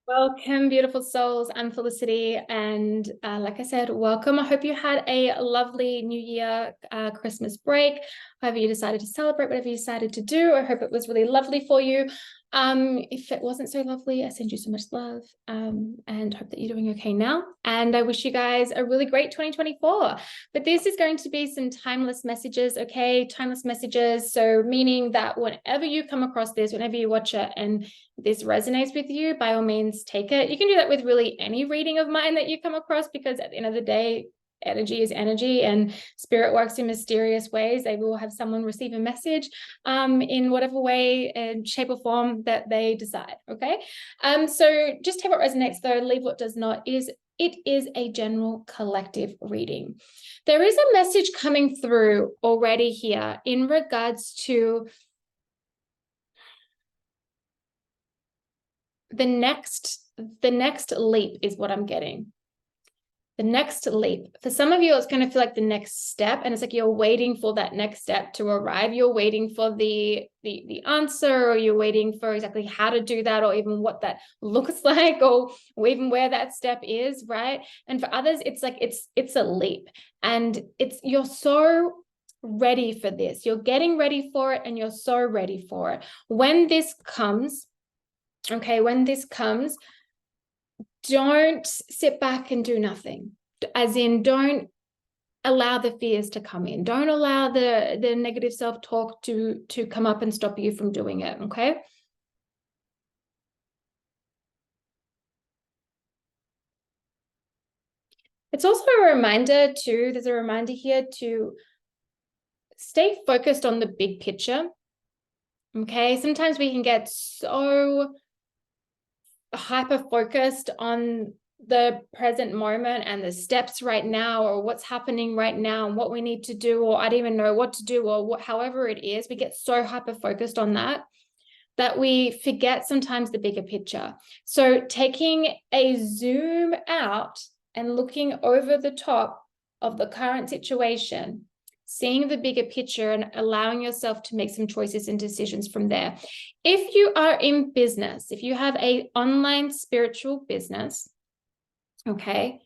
Welcome, beautiful souls. I'm Felicity, and like I said, welcome. I hope you had a lovely New Year, Christmas break. However you decided to celebrate, whatever you decided to do, I hope it was really lovely for you. If it wasn't so lovely, I send you so much love, and hope that you're doing okay now. And I wish you guys a really great 2024. But this is going to be some timeless messages, okay? Timeless messages. So meaning that whenever you come across this, whenever you watch it, and this resonates with you, by all means, take it. You can do that with really any reading of mine that you come across, because at the end of the day, energy is energy and spirit works in mysterious ways. They will have someone receive a message in whatever way and shape or form that they decide. Okay. So just take what resonates though, leave what does not. It is a general collective reading. There is a message coming through already here in regards to the next leap is what I'm getting. The next leap. For some of you, it's going to feel like the next step, and it's like you're waiting for that next step to arrive. You're waiting for the answer, or you're waiting for exactly how to do that, or even what that looks like, or even where that step is, right? And for others, it's like it's a leap, and you're so ready for this. You're getting ready for it, and you're so ready for it. When this comes, okay, when this comes, don't sit back and do nothing. As in, don't allow the fears to come in. Don't allow the negative self-talk to come up and stop you from doing it, okay? It's also a reminder too, there's a reminder here to stay focused on the big picture, okay? Sometimes we can get so hyper focused on the present moment and the steps right now, or what's happening right now and what we need to do, or I don't even know what to do, or however it is, we get so hyper focused on that we forget sometimes the bigger picture. So taking a zoom out and looking over the top of the current situation, seeing the bigger picture and allowing yourself to make some choices and decisions from there. If you are in business, if you have an online spiritual business, okay,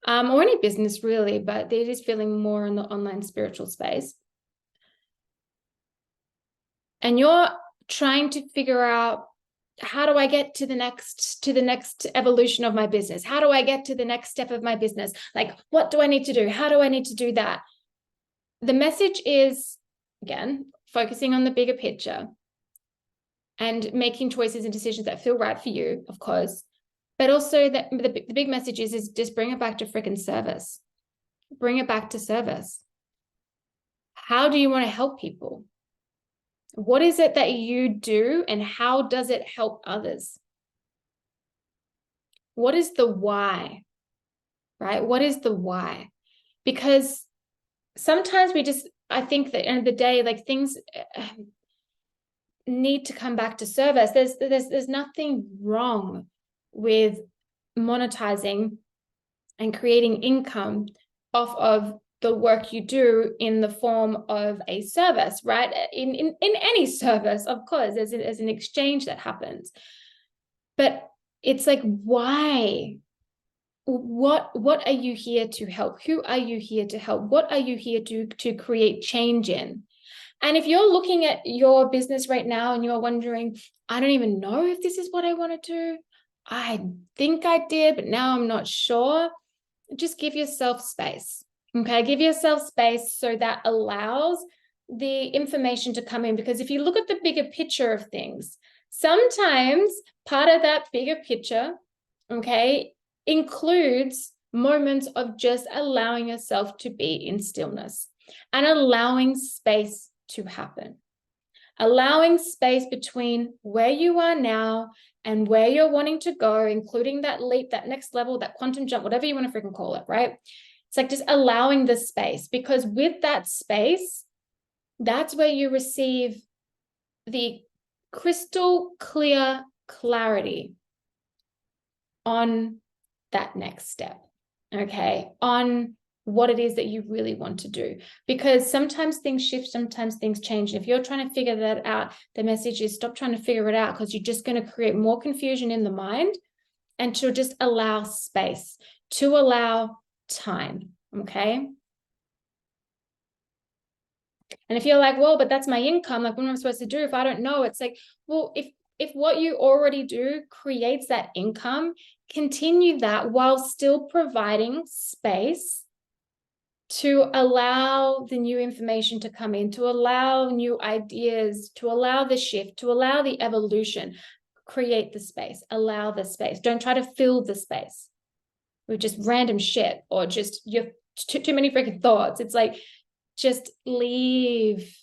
or any business really, but it is feeling more in the online spiritual space, and you're trying to figure out, how do I get to the next evolution of my business? How do I get to the next step of my business? Like, what do I need to do? How do I need to do that? The message is, again, focusing on the bigger picture and making choices and decisions that feel right for you, of course. But also that the big message is just bring it back to freaking service. Bring it back to service. How do you want to help people? What is it that you do, and how does it help others? What is the why, right? What is the why? Because sometimes I think that at the end of the day, like, things need to come back to service. There's nothing wrong with monetizing and creating income off of the work you do in the form of a service, right? In any service, of course, there's an exchange that happens. But it's like, why? What are you here to help? Who are you here to help? What are you here to create change in? And if you're looking at your business right now and you're wondering, I don't even know if this is what I want to do. I think I did, but now I'm not sure. Just give yourself space. Okay, give yourself space so that allows the information to come in. Because if you look at the bigger picture of things, sometimes part of that bigger picture, okay, includes moments of just allowing yourself to be in stillness and allowing space to happen. Allowing space between where you are now and where you're wanting to go, including that leap, that next level, that quantum jump, whatever you want to freaking call it, right? It's like just allowing the space, because with that space, that's where you receive the crystal clear clarity on that next step, okay? On what it is that you really want to do. Because sometimes things shift, sometimes things change. And if you're trying to figure that out, the message is stop trying to figure it out, because you're just going to create more confusion in the mind and to just allow space, to allow time. Okay. And if you're like, well, but that's my income, like what am I supposed to do if I don't know? It's like, well, if what you already do creates that income, continue that while still providing space to allow the new information to come in, to allow new ideas, to allow the shift, to allow the evolution. Create the space, allow the space. Don't try to fill the space with just random shit or just you have too many freaking thoughts. It's like, just leave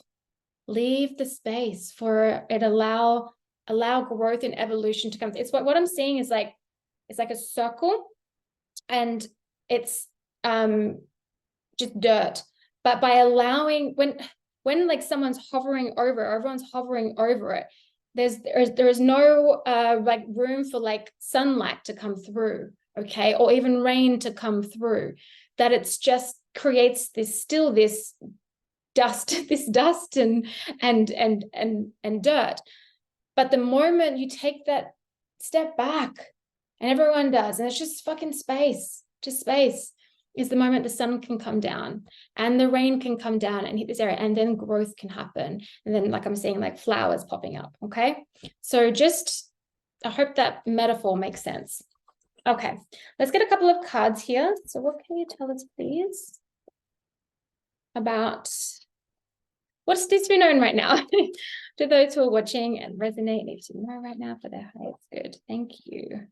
the space for it, allow growth and evolution to come. It's what I'm seeing is like, it's like a circle and it's just dirt, but by allowing, when like someone's hovering over, everyone's hovering over it, there is no like room for like sunlight to come through, okay, or even rain to come through, that it's just creates this dust and dirt. But the moment you take that step back, and everyone does, and it's just fucking space, just space, is the moment the sun can come down and the rain can come down and hit this area, and then growth can happen. And then, like I'm saying, like flowers popping up. Okay. So just, I hope that metaphor makes sense. Okay. Let's get a couple of cards here. So what can you tell us, please, about what needs to be known right now? To those who are watching and resonate, need to know right now for their highest good. Thank you.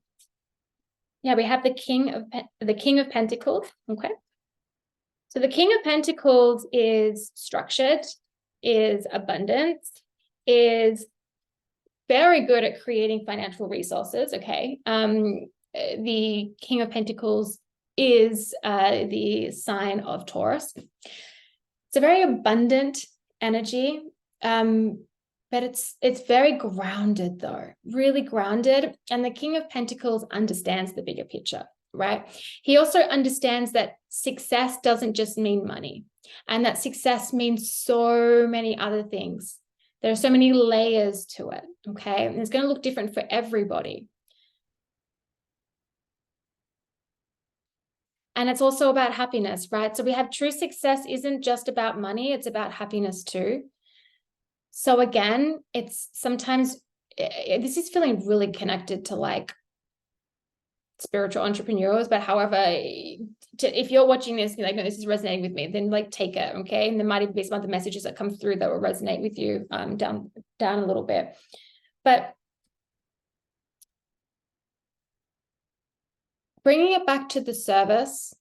Yeah, we have the King of Pentacles. Okay. So the King of Pentacles is structured, is abundance, is very good at creating financial resources. Okay. The King of Pentacles is the sign of Taurus. It's a very abundant energy. But it's very grounded though, really grounded. And the King of Pentacles understands the bigger picture, right? He also understands that success doesn't just mean money, and that success means so many other things. There are so many layers to it, okay? And it's going to look different for everybody. And it's also about happiness, right? So we have true success isn't just about money, it's about happiness too. So again, it's sometimes, this is feeling really connected to like spiritual entrepreneurs, but however, if you're watching this, you're like, no, this is resonating with me, then like take it, okay? And there might even be some other messages that come through that will resonate with you down a little bit. But bringing it back to the service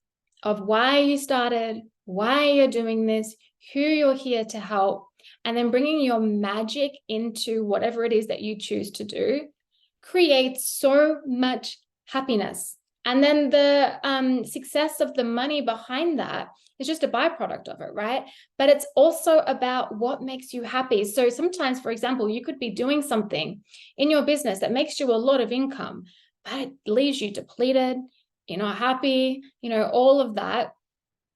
of why you started, why you're doing this, who you're here to help, and then bringing your magic into whatever it is that you choose to do, creates so much happiness. And then the success of the money behind that is just a byproduct of it, right? But it's also about what makes you happy. So sometimes, for example, you could be doing something in your business that makes you a lot of income, but it leaves you depleted, you're not happy, all of that.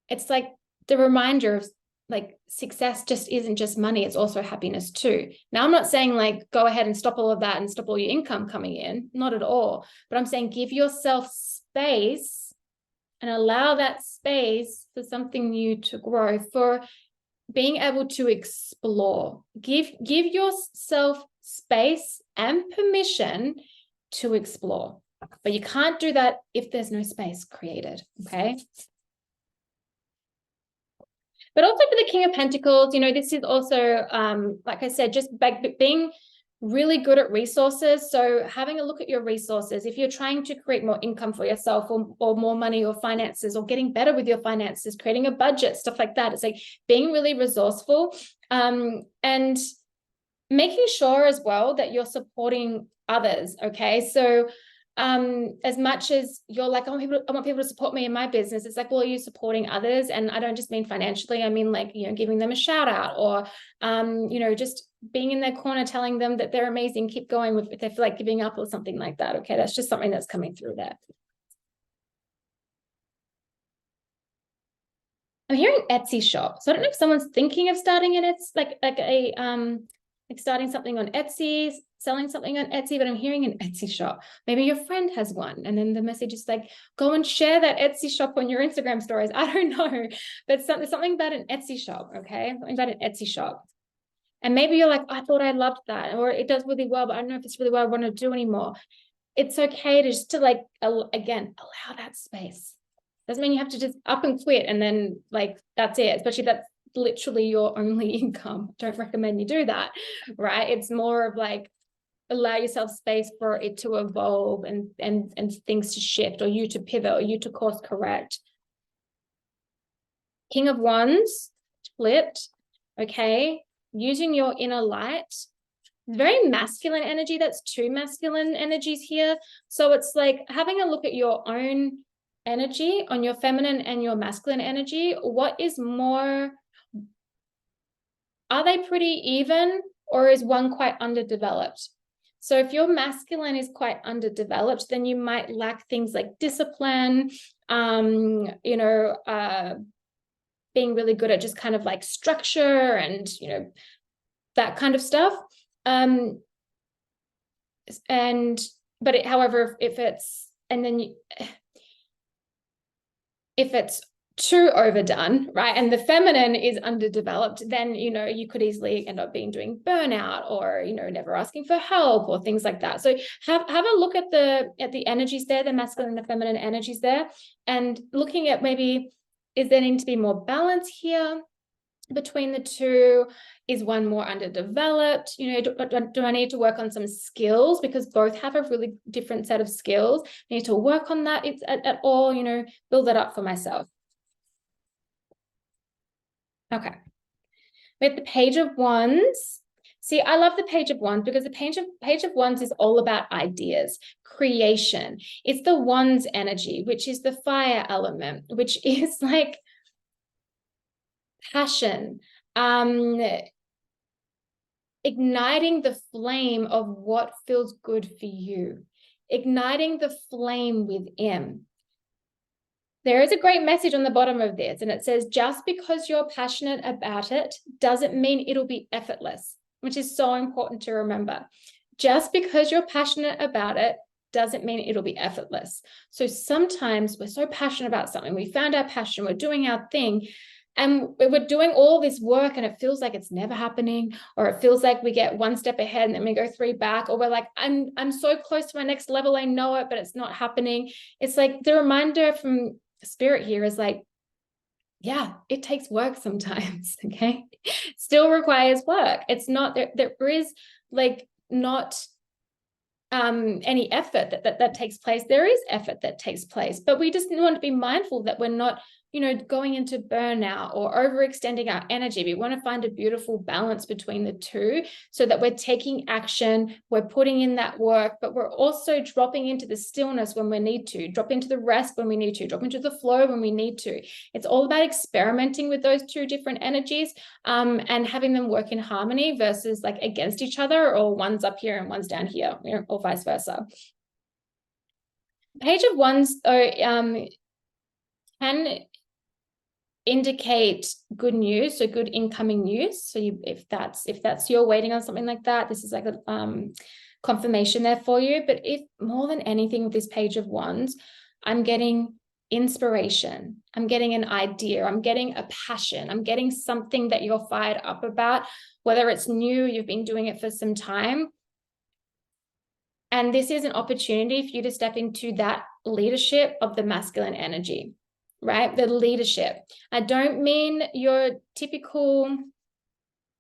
It's like the reminder of like success just isn't just money, it's also happiness too. Now, I'm not saying like go ahead and stop all of that and stop all your income coming in, not at all. But I'm saying give yourself space and allow that space for something new to grow, for being able to explore. Give yourself space and permission to explore. But you can't do that if there's no space created, okay? But also for the King of Pentacles, this is also, like I said, just being really good at resources. So having a look at your resources, if you're trying to create more income for yourself or more money or finances, or getting better with your finances, creating a budget, stuff like that. It's like being really resourceful and making sure as well that you're supporting others. Okay. So as much as you're like, I want people to support me in my business, it's like, well, are you supporting others? And I don't just mean financially, I mean like, giving them a shout out, or just being in their corner, telling them that they're amazing, keep going if they feel like giving up or something like that. Okay, that's just something that's coming through there. I'm hearing Etsy shop. So I don't know if someone's thinking of starting an Etsy, like a like starting something on Etsy, selling something on Etsy, but I'm hearing an Etsy shop. Maybe your friend has one. And then the message is like, go and share that Etsy shop on your Instagram stories. I don't know, but something about an Etsy shop, okay? Something about an Etsy shop. And maybe you're like, I thought I loved that, or it does really well, but I don't know if it's really what I want to do anymore. It's okay to just to like, again, allow that space. Doesn't mean you have to just up and quit and then like, that's it, especially if that's literally your only income. Don't recommend you do that, right? It's more of like, allow yourself space for it to evolve and things to shift, or you to pivot, or you to course correct. King of Wands, flipped, okay? Using your inner light, very masculine energy. That's two masculine energies here. So it's like having a look at your own energy on your feminine and your masculine energy. What is more, are they pretty even, or is one quite underdeveloped? So if your masculine is quite underdeveloped, then you might lack things like discipline, you know, being really good at just kind of like structure and, you know, that kind of stuff. However, if it's, and then if it's too overdone, right, and the feminine is underdeveloped, then, you know, you could easily end up doing burnout, or, you know, never asking for help, or things like that. So have a look at the energies there, the masculine and the feminine energies there, and looking at maybe, is there need to be more balance here between the two? Is one more underdeveloped? You know, do I need to work on some skills, because both have a really different set of skills? I need to work on that. It's at all, you know, build that up for myself. Okay. We have the Page of Wands. See, I love the Page of Wands because the Page of Wands is all about ideas, creation. It's the Wands energy, which is the fire element, which is like passion, igniting the flame of what feels good for you, igniting the flame within. There is a great message on the bottom of this, and it says, just because you're passionate about it doesn't mean it'll be effortless, which is so important to remember. Just because you're passionate about it doesn't mean it'll be effortless. So sometimes we're so passionate about something, we found our passion, we're doing our thing, and we're doing all this work and it feels like it's never happening, or it feels like we get one step ahead and then we go three back, or we're like, I'm so close to my next level, I know it, but it's not happening. It's like the reminder from Spirit here is like, yeah, it takes work sometimes, okay? Still requires work. It's not, there is like not any effort that takes place. There is effort that takes place, but we just want to be mindful that we're not, you know, going into burnout or overextending our energy. We want to find a beautiful balance between the two, so that we're taking action, we're putting in that work, but we're also dropping into the stillness when we need to, drop into the rest when we need to, drop into the flow when we need to. It's all about experimenting with those two different energies, and having them work in harmony versus like against each other, or one's up here and one's down here, you know, or vice versa. Page of Wands can indicate good news, so good incoming news. So if that's you're waiting on something like that, this is like a confirmation there for you. But if more than anything with this Page of Wands, I'm getting inspiration, I'm getting an idea, I'm getting a passion, I'm getting something that you're fired up about, whether it's new, you've been doing it for some time. And this is an opportunity for you to step into that leadership of the masculine energy, right? The leadership. I don't mean your typical,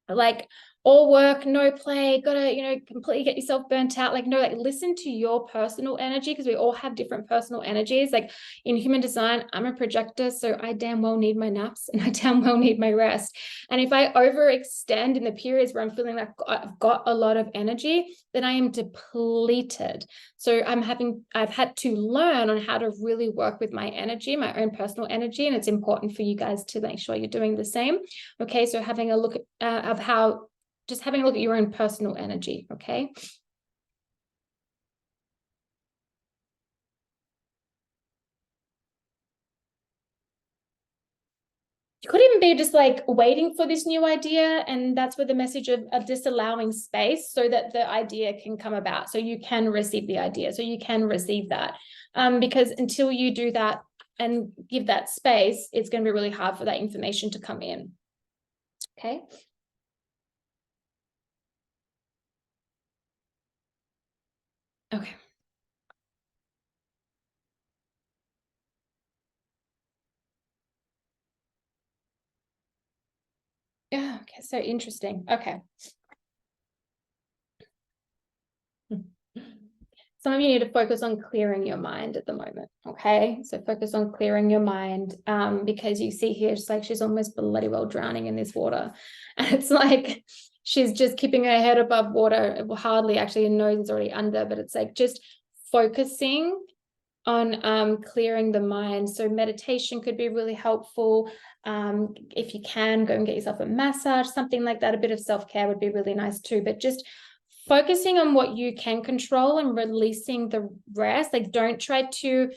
like, all work, no play, gotta, you know, completely get yourself burnt out. Like, no, like, listen to your personal energy, because we all have different personal energies. Like in human design, I'm a projector, so I damn well need my naps and I damn well need my rest. And if I overextend in the periods where I'm feeling like I've got a lot of energy, then I am depleted. So I've had to learn on how to really work with my energy, my own personal energy. And it's important for you guys to make sure you're doing the same. Okay, so having a look at just having a look at your own personal energy, okay? could even be just like waiting for this new idea. And that's where the message of disallowing space so that the idea can come about. So you can receive the idea. So you can receive that. Because until you do that and give that space, it's going to be really hard for that information to come in. Okay. Okay. Yeah. Okay. So interesting. Okay. Some of you need to focus on clearing your mind at the moment. Okay. So focus on clearing your mind, because you see here, it's like she's almost bloody well drowning in this water. And it's like she's just keeping her head above water. Hardly, actually, her nose is already under, but it's like just focusing on clearing the mind. So meditation could be really helpful. If you can, go and get yourself a massage, something like that. A bit of self-care would be really nice too, but just focusing on what you can control and releasing the rest. Like, don't try to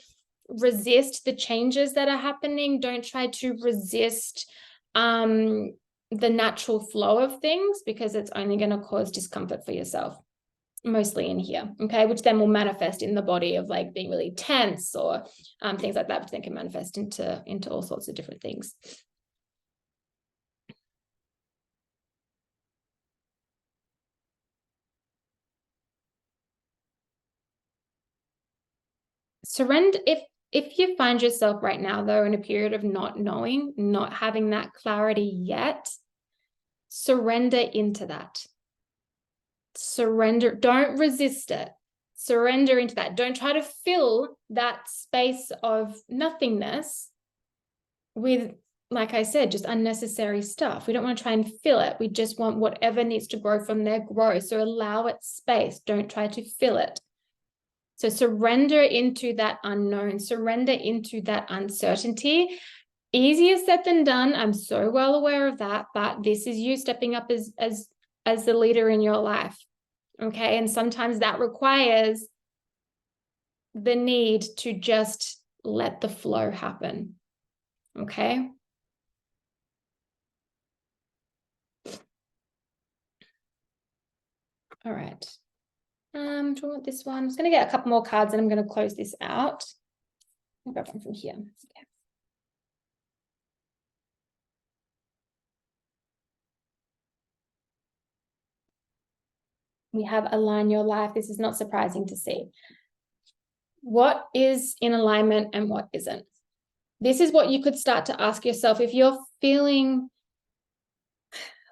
resist the changes that are happening. Don't try to resist the natural flow of things, because it's only going to cause discomfort for yourself, mostly in here. Okay, which then will manifest in the body of like being really tense or things like that, which then can manifest into all sorts of different things. Surrender. If you find yourself right now, though, in a period of not knowing, not having that clarity yet, surrender into that. Surrender. Don't resist it. Surrender into that. Don't try to fill that space of nothingness with, like I said, just unnecessary stuff. We don't want to try and fill it. We just want whatever needs to grow from there, grow. So allow it space. Don't try to fill it. So surrender into that unknown, surrender into that uncertainty. Easier said than done. I'm so well aware of that, but this is you stepping up as the leader in your life. Okay. And sometimes that requires the need to just let the flow happen. Okay. All right. Do you want this one? I'm just going to get a couple more cards and I'm going to close this out. I'll grab one from here. Okay. We have align your life. This is not surprising to see. What is in alignment and what isn't? This is what you could start to ask yourself. If you're feeling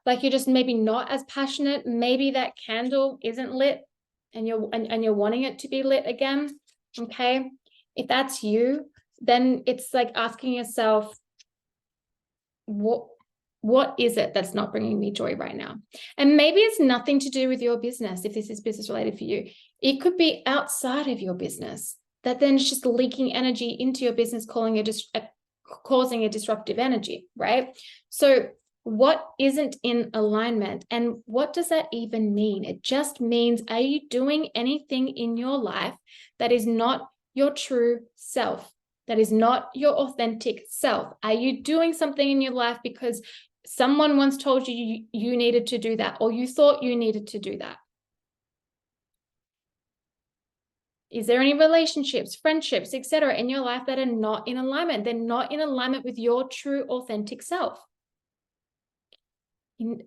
like you're just maybe not as passionate, maybe that candle isn't lit and you're wanting it to be lit again. Okay. If that's you, then it's like asking yourself, what is it that's not bringing me joy right now? And maybe it's nothing to do with your business. If this is business related for you, it could be outside of your business that then is just leaking energy into your business, causing a disruptive energy, right? So what isn't in alignment, and what does that even mean? It just means, are you doing anything in your life that is not your true self? That is not your authentic self? Are you doing something in your life because someone once told you you needed to do that, or you thought you needed to do that? Is there any relationships, friendships, etc. in your life that are not in alignment? They're not in alignment with your true authentic self.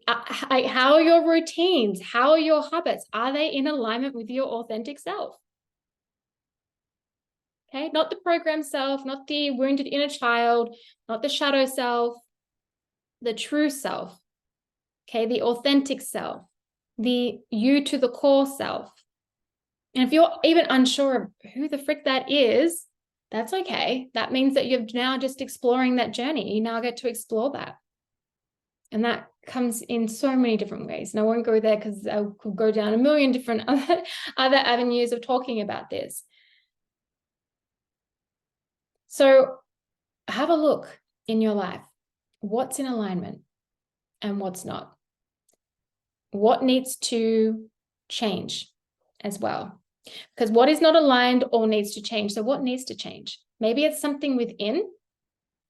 How are your routines? How are your habits? Are they in alignment with your authentic self? Okay, not the program self, not the wounded inner child, not the shadow self, the true self. Okay, the authentic self, the you to the core self. And if you're even unsure of who the frick that is, that's okay. That means that you're now just exploring that journey. You now get to explore that. And that comes in so many different ways. And I won't go there because I could go down a million different other avenues of talking about this. So have a look in your life. What's in alignment and what's not? What needs to change as well? Because what is not aligned all needs to change. So what needs to change? Maybe it's something within.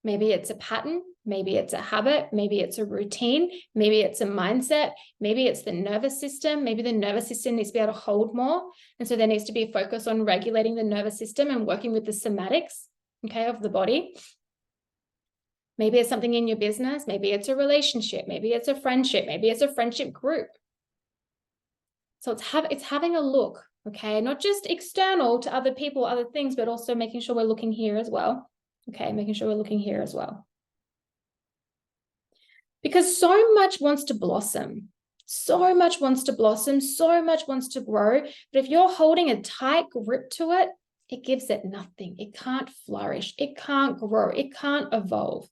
Maybe it's a pattern. Maybe it's a habit, maybe it's a routine, maybe it's a mindset, maybe it's the nervous system, maybe the nervous system needs to be able to hold more. And so there needs to be a focus on regulating the nervous system and working with the somatics, okay, of the body. Maybe it's something in your business, maybe it's a relationship, maybe it's a friendship, maybe it's a friendship group. So it's having a look, okay, not just external to other people, other things, but also making sure we're looking here as well. Okay, making sure we're looking here as well. Because so much wants to blossom, so much wants to blossom, so much wants to grow. But if you're holding a tight grip to it, it gives it nothing. It can't flourish. It can't grow. It can't evolve.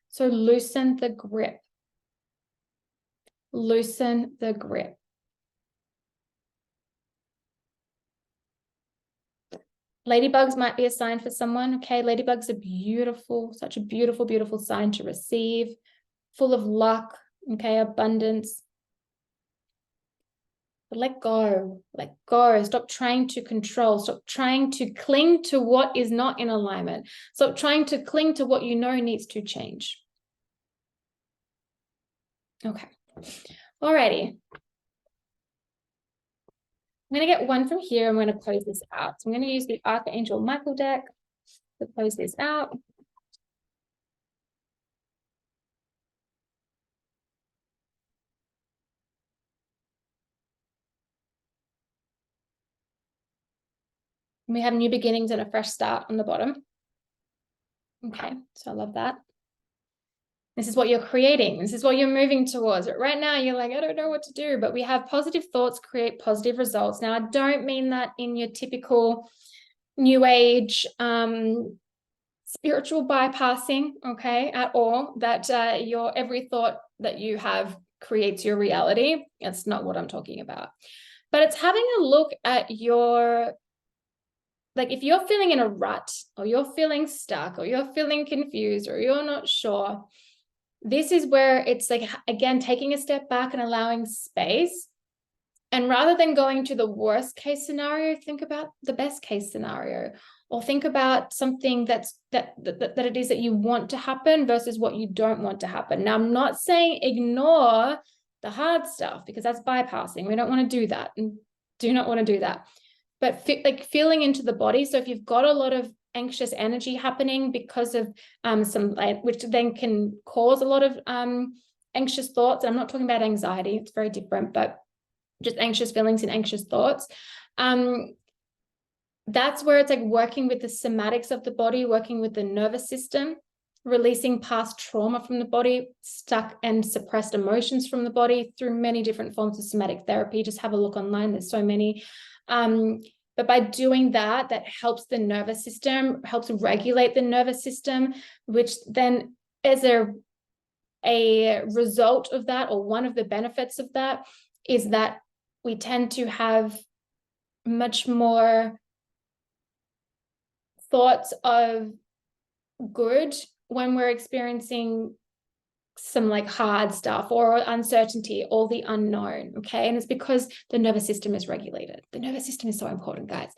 So loosen the grip. Loosen the grip. Ladybugs might be a sign for someone. Okay, ladybugs are beautiful, such a beautiful, beautiful sign to receive, full of luck, okay, abundance. But let go, let go. Stop trying to control. Stop trying to cling to what is not in alignment. Stop trying to cling to what you know needs to change. Okay, alrighty. I'm going to get one from here. I'm going to close this out. So I'm going to use the Archangel Michael deck to close this out. And we have new beginnings and a fresh start on the bottom. Okay, so I love that. This is what you're creating. This is what you're moving towards. But right now you're like, I don't know what to do. But we have positive thoughts create positive results. Now, I don't mean that in your typical new age spiritual bypassing, okay, at all, that your every thought that you have creates your reality. That's not what I'm talking about. But it's having a look at your, like, if you're feeling in a rut, or you're feeling stuck, or you're feeling confused, or you're not sure, this is where it's like, again, taking a step back and allowing space. And rather than going to the worst case scenario, think about the best case scenario, or think about something that it is that you want to happen versus what you don't want to happen. Now, I'm not saying ignore the hard stuff, because that's bypassing. We don't want to do that, and do not want to do that. But like feeling into the body. So if you've got a lot of anxious energy happening because of some, which then can cause a lot of anxious thoughts. I'm not talking about anxiety, it's very different, but just anxious feelings and anxious thoughts. That's where it's like working with the somatics of the body, working with the nervous system, releasing past trauma from the body, stuck and suppressed emotions from the body through many different forms of somatic therapy. Just have a look online, there's so many. But by doing that, that helps the nervous system, helps regulate the nervous system, which then as a result of that, or one of the benefits of that, is that we tend to have much more thoughts of good when we're experiencing some like hard stuff or uncertainty or the unknown, okay? And it's because the nervous system is regulated. The nervous system is so important, guys.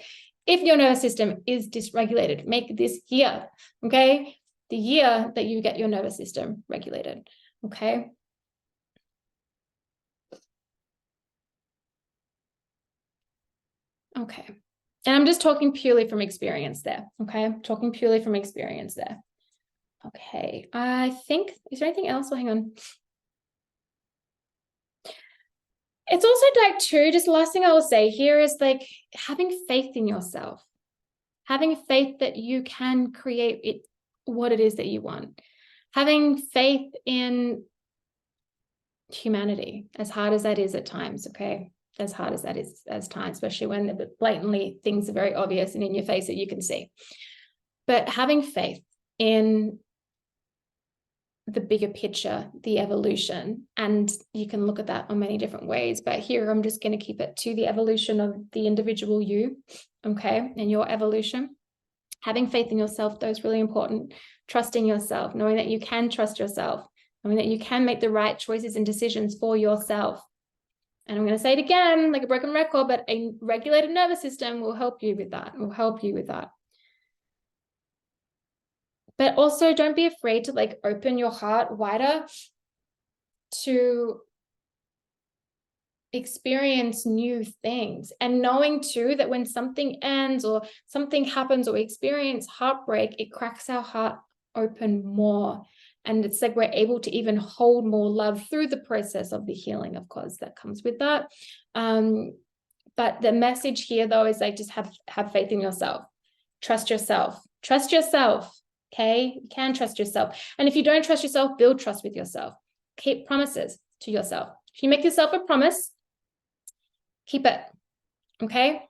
If your nervous system is dysregulated, make this year, okay, the year that you get your nervous system regulated, okay? Okay. And I'm just talking purely from experience there, okay? I'm talking purely from experience there. Okay, I think, is there anything else? Oh, hang on. It's also like too, just the last thing I will say here is like having faith in yourself, having faith that you can create it, what it is that you want, having faith in humanity, as hard as that is at times, okay? As hard as that is as times, especially when blatantly things are very obvious and in your face that you can see. But having faith in the bigger picture, the evolution, and you can look at that on many different ways, but here I'm just going to keep it to the evolution of the individual you, okay, and your evolution. Having faith in yourself, though, is really important. Trusting yourself, knowing that you can trust yourself, knowing that you can make the right choices and decisions for yourself. And I'm going to say it again, like a broken record, but a regulated nervous system will help you with that, will help you with that. But also don't be afraid to like open your heart wider to experience new things, and knowing too that when something ends or something happens or we experience heartbreak, it cracks our heart open more, and it's like we're able to even hold more love through the process of the healing, of course, that comes with that. But the message here though is like, just have faith in yourself, trust yourself, okay? You can trust yourself, and if you don't trust yourself, build trust with yourself. Keep promises to yourself. If you make yourself a promise, keep it, okay?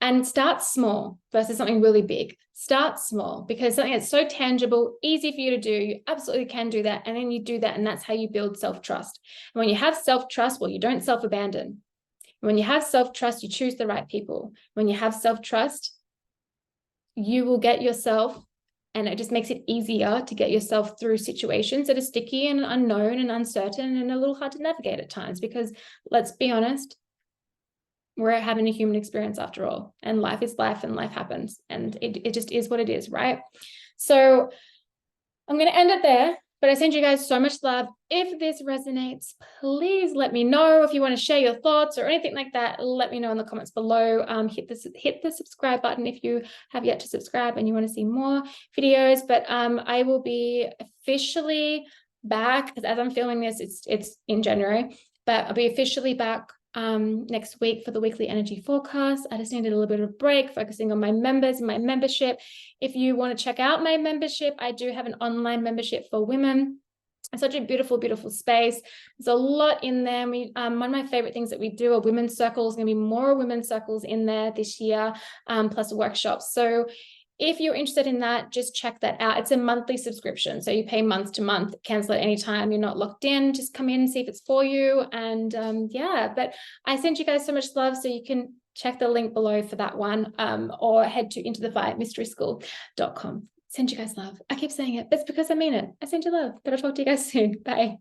And start small versus something really big. Start small, because something that's so tangible, easy for you to do, you absolutely can do that. And then you do that, and that's how you build self-trust. And when you have self-trust, well, you don't self-abandon. When you have self-trust, you choose the right people. When you have self-trust, you will get yourself, and it just makes it easier to get yourself through situations that are sticky and unknown and uncertain and a little hard to navigate at times, because let's be honest, we're having a human experience after all, and life is life, and life happens, and it just is what it is, right? So I'm going to end it there, but I send you guys so much love. If this resonates, please let me know. If you want to share your thoughts or anything like that, let me know in the comments below. Hit the subscribe button if you have yet to subscribe and you want to see more videos. But I will be officially back, because as I'm filming this, it's in January, but I'll be officially back next week for the weekly energy forecast. I just needed a little bit of a break, focusing on my members and my membership. If you want to check out my membership, I do have an online membership for women. It's such a beautiful, beautiful space. There's a lot in there. One of my favorite things that we do are women's circles. Going to be more women's circles in there this year, plus workshops. So if you're interested in that, just check that out. It's a monthly subscription, so you pay month to month, cancel at any time. You're not locked in. Just come in and see if it's for you. And yeah, but I sent you guys so much love, so you can check the link below for that one, or head to intothefiremysteryschool.com. Send you guys love. I keep saying it, but it's because I mean it. I send you love, but I'll talk to you guys soon. Bye.